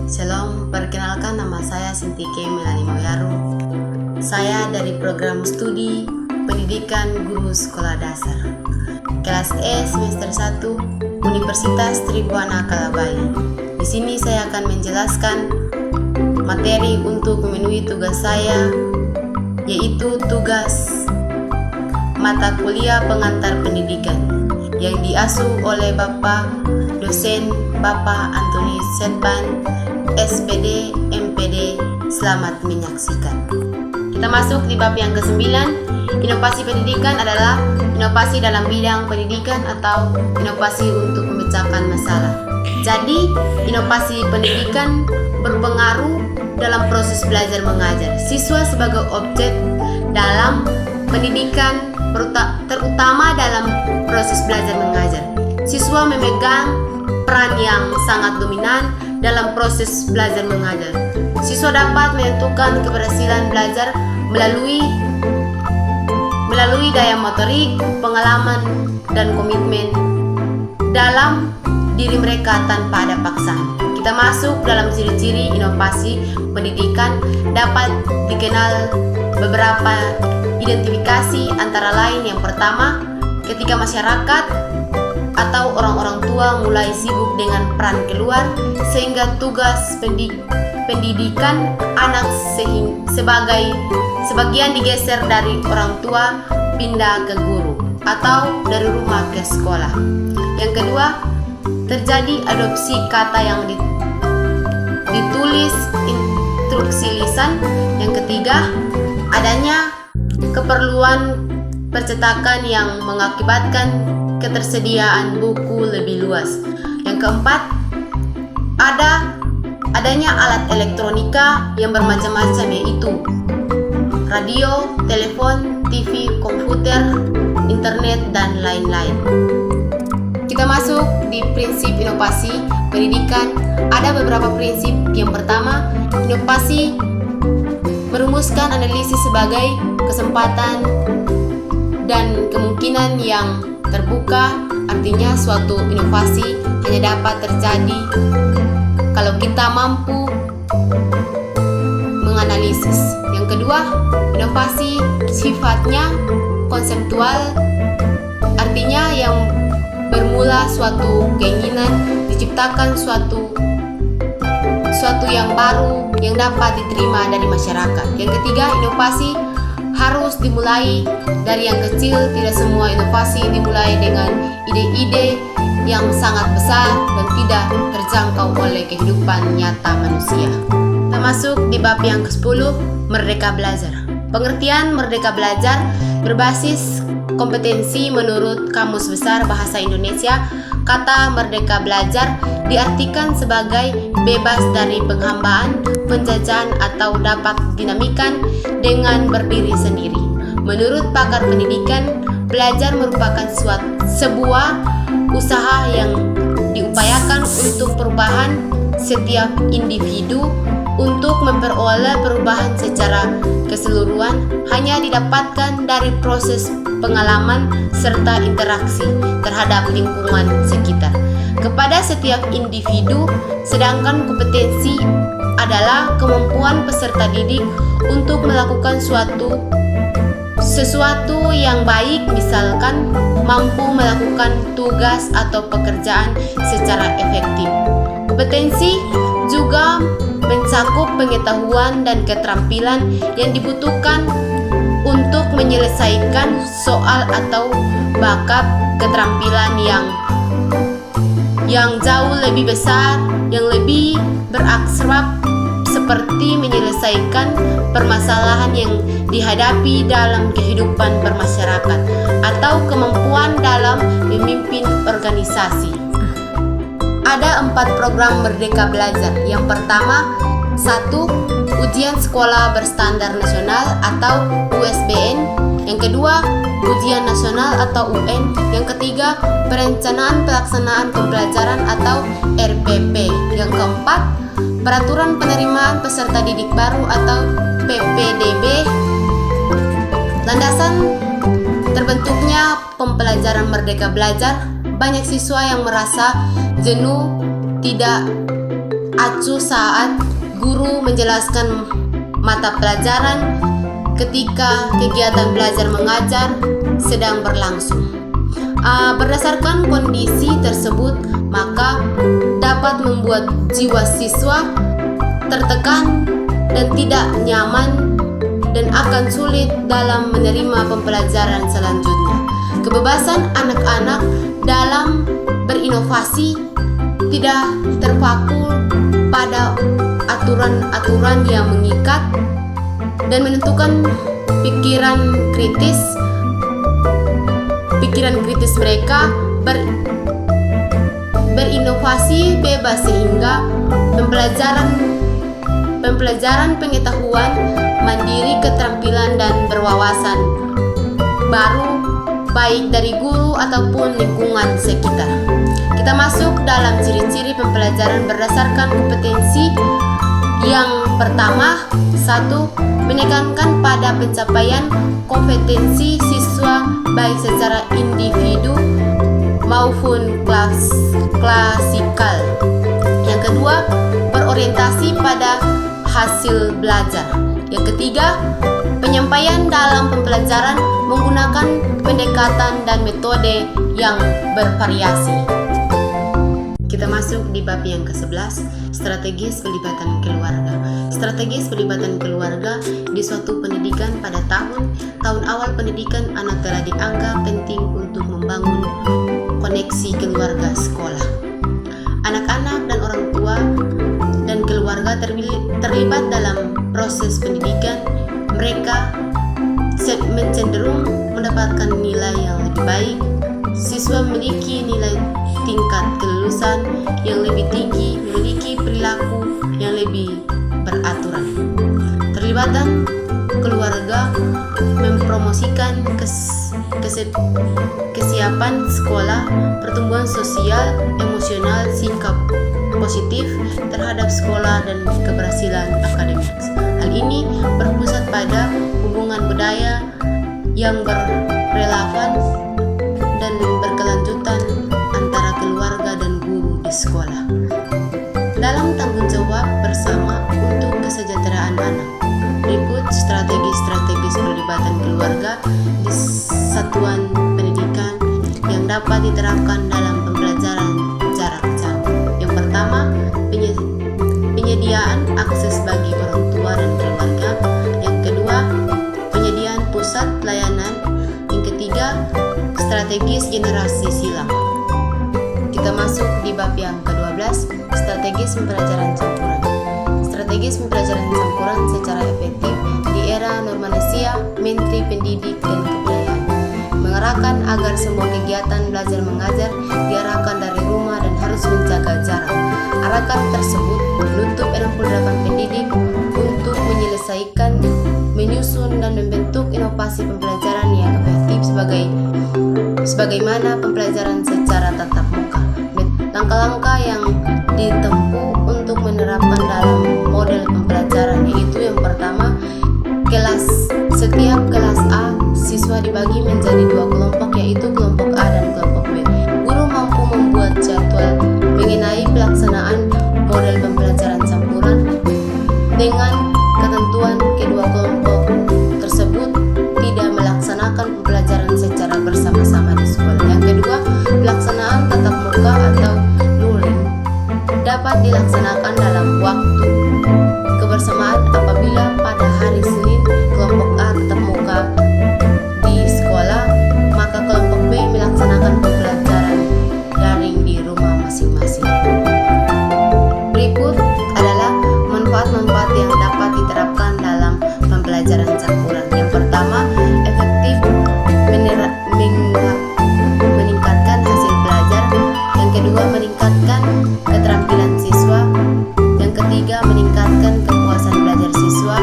Shalom, perkenalkan nama saya Sintike Melani Moyaru. Saya dari program studi Pendidikan Guru Sekolah Dasar Kelas E semester 1 Universitas Tribuana Kalabai. Di sini saya akan menjelaskan materi untuk memenuhi tugas saya, yaitu tugas mata kuliah pengantar pendidikan yang diasuh oleh Bapak dosen Bapak Antoni Setban, SPD, MPD. Selamat menyaksikan. Kita masuk di bab yang ke-9. Inovasi pendidikan adalah inovasi dalam bidang pendidikan atau inovasi untuk memecahkan masalah. Jadi, inovasi pendidikan berpengaruh dalam proses belajar mengajar. Siswa sebagai objek dalam pendidikan, terutama dalam proses belajar mengajar. Siswa memegang peran yang sangat dominan dalam proses belajar mengajar. Siswa dapat menentukan keberhasilan belajar melalui daya motorik, pengalaman, dan komitmen dalam diri mereka tanpa ada paksaan. Kita masuk dalam ciri-ciri inovasi pendidikan. Dapat dikenal beberapa identifikasi, antara lain yang pertama, ketika masyarakat atau orang-orang tua mulai sibuk dengan peran keluar, sehingga tugas pendidikan anak sebagian digeser dari orang tua pindah ke guru atau dari rumah ke sekolah. Yang kedua, terjadi adopsi kata yang ditulis instruksi lisan. Yang ketiga, adanya keperluan percetakan yang mengakibatkan ketersediaan buku lebih luas. Yang keempat, adanya alat elektronika yang bermacam-macam, yaitu radio, telepon, TV, komputer, internet, dan lain-lain. Kita masuk di prinsip inovasi pendidikan. Ada beberapa prinsip. Yang pertama, inovasi merumuskan analisis sebagai kesempatan dan kemungkinan yang terbuka. Artinya suatu inovasi hanya dapat terjadi kalau kita mampu menganalisis. Yang kedua, inovasi sifatnya konseptual, artinya yang bermula suatu keinginan diciptakan suatu yang baru yang dapat diterima dari masyarakat. Yang ketiga, inovasi harus dimulai dari yang kecil. Tidak semua inovasi dimulai dengan ide-ide yang sangat besar dan tidak terjangkau oleh kehidupan nyata manusia. Kita masuk di bab yang ke-10, Merdeka Belajar. Pengertian merdeka belajar berbasis kompetensi menurut Kamus Besar Bahasa Indonesia. Kata merdeka belajar diartikan sebagai bebas dari penghambaan, penjajahan, atau dapat dinamikan dengan berdiri sendiri. Menurut pakar pendidikan, belajar merupakan sebuah usaha yang diupayakan untuk perubahan setiap individu. Untuk memperoleh perubahan secara keseluruhan hanya didapatkan dari proses pengalaman serta interaksi terhadap lingkungan sekitar kepada setiap individu. Sedangkan kompetensi adalah kemampuan peserta didik untuk melakukan sesuatu yang baik, misalkan mampu melakukan tugas atau pekerjaan secara efektif. Kompetensi juga mencakup pengetahuan dan keterampilan yang dibutuhkan untuk menyelesaikan soal atau bahkan keterampilan yang jauh lebih besar, yang lebih berakhlak, seperti menyelesaikan permasalahan yang dihadapi dalam kehidupan bermasyarakat atau kemampuan dalam memimpin organisasi. Ada 4 program Merdeka Belajar. Yang pertama, 1. Ujian Sekolah Berstandar Nasional atau USBN. Yang kedua, Ujian Nasional atau UN. Yang ketiga, Perencanaan Pelaksanaan Pembelajaran atau RPP. Yang keempat, Peraturan Penerimaan Peserta Didik Baru atau PPDB. Landasan terbentuknya pembelajaran Merdeka Belajar. Banyak siswa yang merasa jenuh, tidak acuh saat guru menjelaskan mata pelajaran ketika kegiatan belajar mengajar sedang berlangsung. Berdasarkan kondisi tersebut, maka dapat membuat jiwa siswa tertekan dan tidak nyaman dan akan sulit dalam menerima pembelajaran selanjutnya. Kebebasan anak-anak dalam berinovasi tidak terpaku pada aturan-aturan yang mengikat dan menentukan pikiran kritis mereka berinovasi bebas sehingga pembelajaran pengetahuan mandiri, keterampilan dan berwawasan baru baik dari guru ataupun lingkungan sekitar. Kita masuk dalam ciri-ciri pembelajaran berdasarkan kompetensi. Yang pertama, 1. Menekankan pada pencapaian kompetensi siswa baik secara individu maupun klasikal. Yang kedua, berorientasi pada hasil belajar. Yang ketiga, penyampaian dalam pembelajaran menggunakan pendekatan dan metode yang bervariasi. Kita masuk di bab yang ke-11, strategis pelibatan keluarga. Strategis pelibatan keluarga di suatu pendidikan. Pada tahun awal pendidikan, anak telah dianggap penting untuk membangun koneksi keluarga sekolah. Anak-anak dan orang tua dan keluarga terlibat dalam proses pendidikan. Mereka cenderung mendapatkan nilai yang lebih baik. Siswa memiliki nilai tingkat kelulusan yang lebih tinggi, memiliki perilaku yang lebih beraturan. Terlibatan keluarga mempromosikan kesiapan sekolah, pertumbuhan sosial, emosional, sikap positif terhadap sekolah dan keberhasilan akademik. Hal ini berpusat pada hubungan budaya yang berrelevan dan berkelanjutan antara keluarga dan guru di sekolah. Dalam tanggung jawab bersama untuk kesejahteraan anak, berikut strategi-strategi pelibatan keluarga di satuan pendidikan yang dapat diterapkan dalam pembelajaran jarak jauh. Yang pertama, penyediaan akses bagi orang tua dan keluarga. Yang kedua, penyediaan pusat pelayanan. Yang ketiga, strategis generasi silang. Kita masuk di bab yang ke-12, strategis pembelajaran campuran. Strategis pembelajaran campuran secara efektif di era Normanisia, Menteri Pendidik dan Kebudayaan mengarahkan agar semua kegiatan belajar mengajar diarahkan dari rumah dan harus menjaga jarak. Arahan tersebut menuntut 68 pendidik untuk menyelesaikan, menyusun dan membentuk inovasi pembelajaran yang efektif sebagaimana pembelajaran secara tatap muka. Langkah-langkah yang ditempuh untuk menerapkan dalam model pembelajaran yaitu yang pertama, setiap kelas A siswa dibagi menjadi 2 kelompok yaitu kelompok A dan kelompok B. Guru mampu membuat jadwal mengenai pelaksanaan model pembelajaran campuran dengan ketentuan kedua kelompok tersebut tidak melaksanakan pembelajaran secara bersama-sama di sekolah. Yang kedua, pelaksanaan tatap muka atau luring dapat dilaksanakan dalam waktu kebersamaan apabila pada hari Senin kelompok A tatap muka di sekolah, maka kelompok B melaksanakan pembelajaran daring di rumah masing-masing. Berikut adalah manfaat-manfaat yang dapat diterapkan dalam pembelajaran campuran. Yang pertama, efektif meningkatkan hasil belajar. Yang kedua, meningkatkan keterampilan siswa. Yang ketiga, meningkatkan kepuasan belajar siswa.